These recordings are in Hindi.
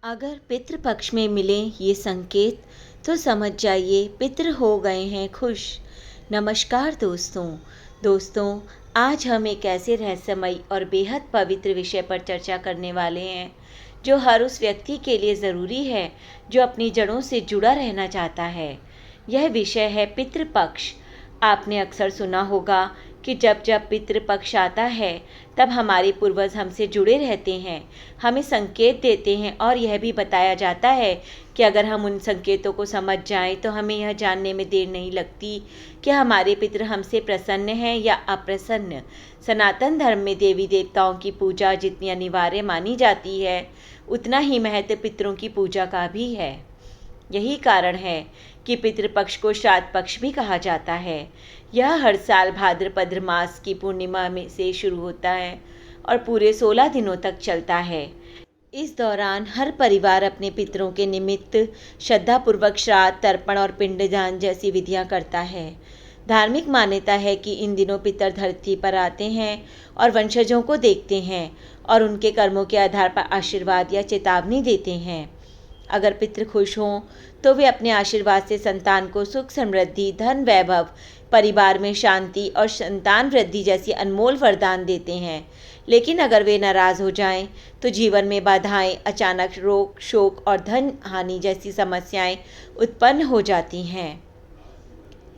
अगर पितृपक्ष में मिले ये संकेत तो समझ जाइए पितृ हो गए हैं खुश। नमस्कार दोस्तों, आज हम एक ऐसे रहस्यमयी और बेहद पवित्र विषय पर चर्चा करने वाले हैं जो हर उस व्यक्ति के लिए ज़रूरी है जो अपनी जड़ों से जुड़ा रहना चाहता है। यह विषय है पितृपक्ष। आपने अक्सर सुना होगा कि जब जब पितृपक्ष आता है तब हमारे पूर्वज हमसे जुड़े रहते हैं, हमें संकेत देते हैं और यह भी बताया जाता है कि अगर हम उन संकेतों को समझ जाएं तो हमें यह जानने में देर नहीं लगती कि हमारे पितृ हमसे प्रसन्न हैं या अप्रसन्न। सनातन धर्म में देवी देवताओं की पूजा जितनी अनिवार्य मानी जाती है उतना ही महत्व पितरों की पूजा का भी है। यही कारण है कि पितृपक्ष को श्राद्ध पक्ष भी कहा जाता है। यह हर साल भाद्रपद मास की पूर्णिमा में से शुरू होता है और पूरे 16 दिनों तक चलता है। इस दौरान हर परिवार अपने पितरों के निमित्त श्रद्धापूर्वक श्राद्ध, तर्पण और पिंडदान जैसी विधियां करता है। धार्मिक मान्यता है कि इन दिनों पितर धरती पर आते हैं और वंशजों को देखते हैं और उनके कर्मों के आधार पर आशीर्वाद या चेतावनी देते हैं। अगर पितृ खुश हों तो वे अपने आशीर्वाद से संतान को सुख, समृद्धि, धन, वैभव, परिवार में शांति और संतान वृद्धि जैसी अनमोल वरदान देते हैं। लेकिन अगर वे नाराज़ हो जाएं तो जीवन में बाधाएं, अचानक रोग, शोक और धन हानि जैसी समस्याएं उत्पन्न हो जाती हैं।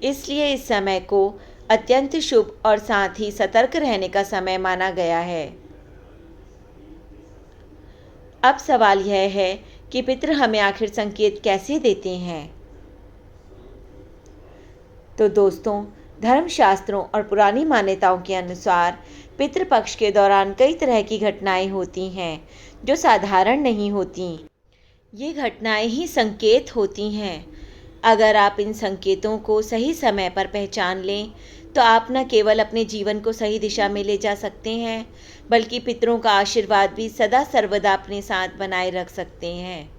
इसलिए इस समय को अत्यंत शुभ और साथ ही सतर्क रहने का समय माना गया है। अब सवाल यह है कि पितृ हमें आखिर संकेत कैसे देते हैं। तो दोस्तों, धर्मशास्त्रों और पुरानी मान्यताओं के अनुसार पितृपक्ष के दौरान कई तरह की घटनाएं होती हैं जो साधारण नहीं होती। ये घटनाएं ही संकेत होती हैं। अगर आप इन संकेतों को सही समय पर पहचान लें तो आप न केवल अपने जीवन को सही दिशा में ले जा सकते हैं बल्कि पितरों का आशीर्वाद भी सदा सर्वदा अपने साथ बनाए रख सकते हैं।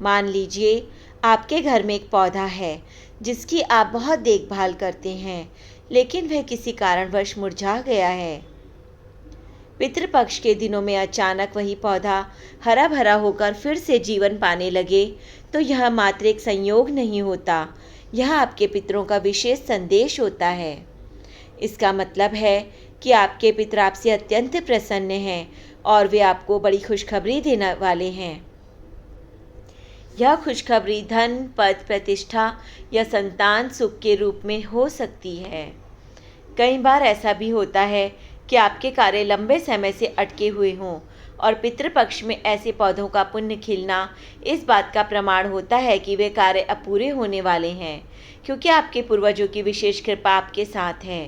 मान लीजिए आपके घर में एक पौधा है जिसकी आप बहुत देखभाल करते हैं, लेकिन वह किसी कारणवश मुरझा गया है। पितृपक्ष के दिनों में अचानक वही पौधा हरा भरा होकर फिर से जीवन पाने लगे तो यह मात्र एक संयोग नहीं होता, यह आपके पितरों का विशेष संदेश होता है। इसका मतलब है कि आपके पितर आपसे अत्यंत प्रसन्न हैं और वे आपको बड़ी खुशखबरी देने वाले हैं। यह खुशखबरी धन, पद, प्रतिष्ठा या संतान सुख के रूप में हो सकती है। कई बार ऐसा भी होता है कि आपके कार्य लंबे समय से अटके हुए हों और पितृपक्ष में ऐसे पौधों का पुण्य खिलना इस बात का प्रमाण होता है कि वे कार्य अब पूरे होने वाले हैं, क्योंकि आपके पूर्वजों की विशेष कृपा आपके साथ है।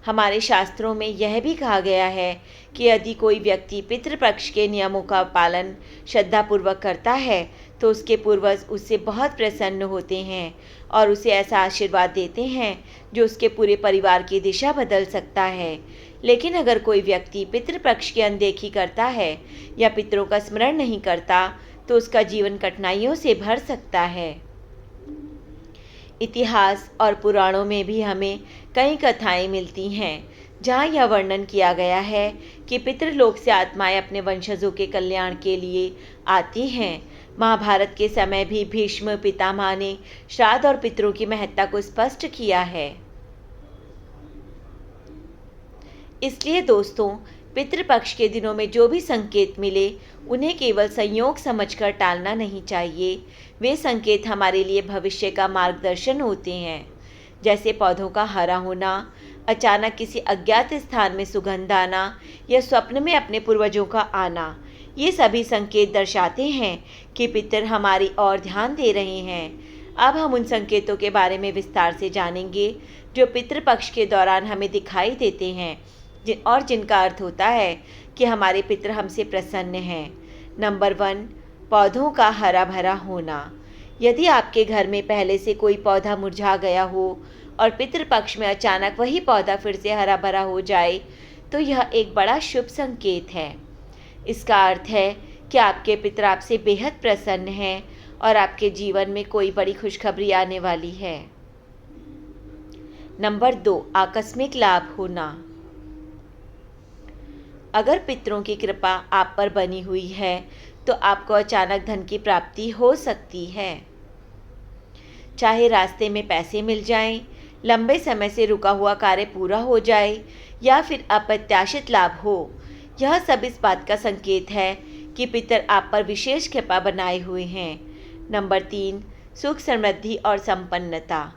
हमारे शास्त्रों में यह भी कहा गया है कि यदि कोई व्यक्ति पितृपक्ष के नियमों का पालन श्रद्धापूर्वक करता है तो उसके पूर्वज उससे बहुत प्रसन्न होते हैं और उसे ऐसा आशीर्वाद देते हैं जो उसके पूरे परिवार की दिशा बदल सकता है। लेकिन अगर कोई व्यक्ति पितृपक्ष की अनदेखी करता है या पितरों का स्मरण नहीं करता तो उसका जीवन कठिनाइयों से भर सकता है। इतिहास और पुराणों में भी हमें कई कथाएं मिलती हैं जहाँ यह वर्णन किया गया है कि पितृलोक से आत्माएं अपने वंशजों के कल्याण के लिए आती हैं। महाभारत के समय भी भीष्म पितामह ने श्राद्ध और पितरों की महत्ता को स्पष्ट किया है। इसलिए दोस्तों, पितृपक्ष के दिनों में जो भी संकेत मिले उन्हें केवल संयोग समझकर टालना नहीं चाहिए। वे संकेत हमारे लिए भविष्य का मार्गदर्शन होते हैं, जैसे पौधों का हरा होना, अचानक किसी अज्ञात स्थान में सुगंध आना या स्वप्न में अपने पूर्वजों का आना। ये सभी संकेत दर्शाते हैं कि पितर हमारी ओर ध्यान दे रहे हैं। अब हम उन संकेतों के बारे में विस्तार से जानेंगे जो पितृपक्ष के दौरान हमें दिखाई देते हैं और जिनका अर्थ होता है कि हमारे पितर हमसे प्रसन्न हैं। नंबर 1, पौधों का हरा भरा होना। यदि आपके घर में पहले से कोई पौधा मुरझा गया हो और पितृपक्ष में अचानक वही पौधा फिर से हरा भरा हो जाए तो यह एक बड़ा शुभ संकेत है। इसका अर्थ है कि आपके पितर आपसे बेहद प्रसन्न हैं और आपके जीवन में कोई बड़ी खुशखबरी आने वाली है। नंबर 2, आकस्मिक लाभ होना। अगर पितरों की कृपा आप पर बनी हुई है तो आपको अचानक धन की प्राप्ति हो सकती है। चाहे रास्ते में पैसे मिल जाएं, लंबे समय से रुका हुआ कार्य पूरा हो जाए या फिर अप्रत्याशित लाभ हो, यह सब इस बात का संकेत है कि पितर आप पर विशेष कृपा बनाए हुए हैं। नंबर 3, सुख समृद्धि और संपन्नता।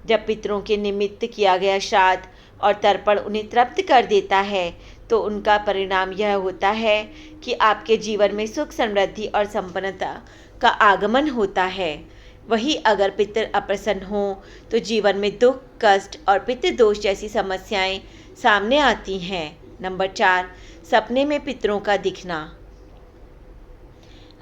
जब पितरों के निमित्त किया गया श्राद्ध और तर्पण उन्हें तृप्त कर देता है तो उनका परिणाम यह होता है कि आपके जीवन में सुख समृद्धि और संपन्नता का आगमन होता है। वही अगर पितर अप्रसन्न हो तो जीवन में दुख, कष्ट और पितृदोष जैसी समस्याएं सामने आती हैं। नंबर 4, सपने में पितरों का दिखना।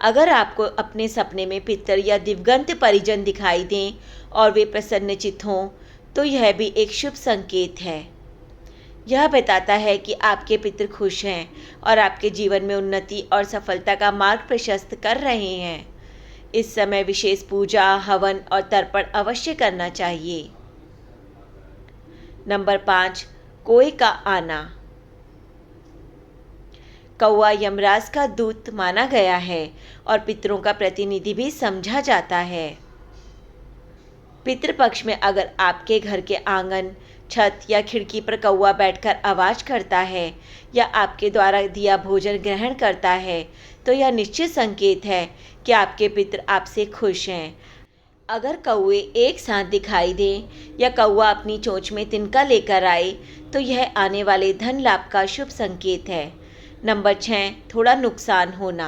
अगर आपको अपने सपने में पितर या दिवंगत परिजन दिखाई दें और वे प्रसन्नचित्त हों तो यह भी एक शुभ संकेत है। यह बताता है कि आपके पितर खुश हैं और आपके जीवन में उन्नति और सफलता का मार्ग प्रशस्त कर रहे हैं। इस समय विशेष पूजा, हवन और तर्पण अवश्य करना चाहिए। नंबर 5, कोए का आना। कौवा यमराज का दूत माना गया है और पितरों का प्रतिनिधि भी समझा जाता है। पितृपक्ष में अगर आपके घर के आंगन, छत या खिड़की पर कौवा बैठकर आवाज करता है या आपके द्वारा दिया भोजन ग्रहण करता है तो यह निश्चित संकेत है कि आपके पितर आपसे खुश हैं। अगर कौवे एक साथ दिखाई दें या कौवा अपनी चोंच में तिनका लेकर आए तो यह आने वाले धन लाभ का शुभ संकेत है। नंबर 6, थोड़ा नुकसान होना।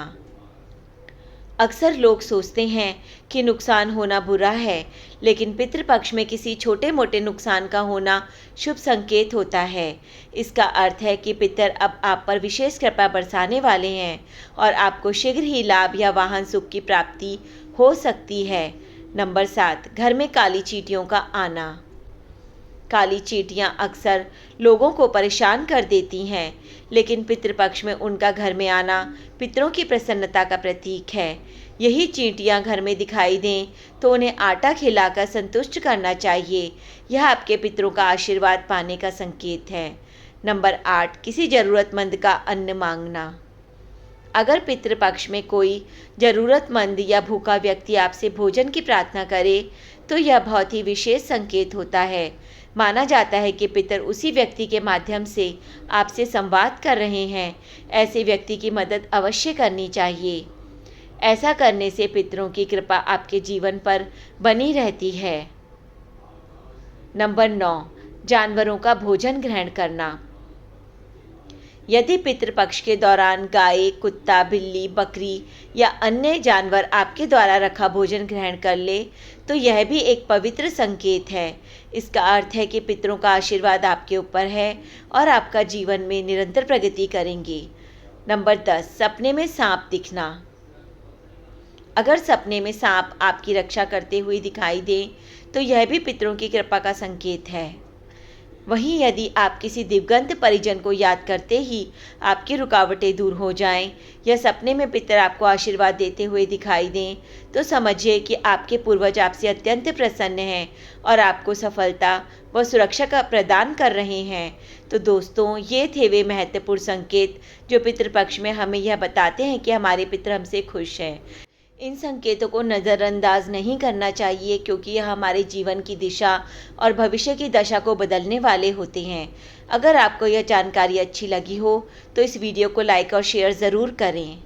अक्सर लोग सोचते हैं कि नुकसान होना बुरा है, लेकिन पितृपक्ष में किसी छोटे मोटे नुकसान का होना शुभ संकेत होता है। इसका अर्थ है कि पितर अब आप पर विशेष कृपा बरसाने वाले हैं और आपको शीघ्र ही लाभ या वाहन सुख की प्राप्ति हो सकती है। नंबर 7, घर में काली चींटियों का आना। काली चींटियां अक्सर लोगों को परेशान कर देती हैं, लेकिन पितृपक्ष में उनका घर में आना पितरों की प्रसन्नता का प्रतीक है। यही चींटियां घर में दिखाई दें तो उन्हें आटा खिलाकर संतुष्ट करना चाहिए। यह आपके पितरों का आशीर्वाद पाने का संकेत है। नंबर 8, किसी ज़रूरतमंद का अन्न मांगना। अगर पितृपक्ष में कोई ज़रूरतमंद या भूखा व्यक्ति आपसे भोजन की प्रार्थना करे तो यह बहुत ही विशेष संकेत होता है। माना जाता है कि पितर उसी व्यक्ति के माध्यम से आपसे संवाद कर रहे हैं। ऐसे व्यक्ति की मदद अवश्य करनी चाहिए। ऐसा करने से पितरों की कृपा आपके जीवन पर बनी रहती है। नंबर 9, जानवरों का भोजन ग्रहण करना। यदि पितृपक्ष के दौरान गाय, कुत्ता, बिल्ली, बकरी या अन्य जानवर आपके द्वारा रखा भोजन ग्रहण कर ले तो यह भी एक पवित्र संकेत है। इसका अर्थ है कि पितरों का आशीर्वाद आपके ऊपर है और आपका जीवन में निरंतर प्रगति करेंगे। नंबर 10, सपने में सांप दिखना। अगर सपने में सांप आपकी रक्षा करते हुए दिखाई दे तो यह भी पितरों की कृपा का संकेत है। वहीं यदि आप किसी दिवंगत परिजन को याद करते ही आपकी रुकावटें दूर हो जाएं या सपने में पितर आपको आशीर्वाद देते हुए दिखाई दें तो समझिए कि आपके पूर्वज आपसे अत्यंत प्रसन्न हैं और आपको सफलता व सुरक्षा का प्रदान कर रहे हैं। तो दोस्तों, ये थे वे महत्वपूर्ण संकेत जो पितृपक्ष में हमें यह बताते हैं कि हमारे पितर हमसे खुश हैं। इन संकेतों को नज़रअंदाज नहीं करना चाहिए क्योंकि यह हमारे जीवन की दिशा और भविष्य की दशा को बदलने वाले होते हैं। अगर आपको यह जानकारी अच्छी लगी हो तो इस वीडियो को लाइक और शेयर ज़रूर करें।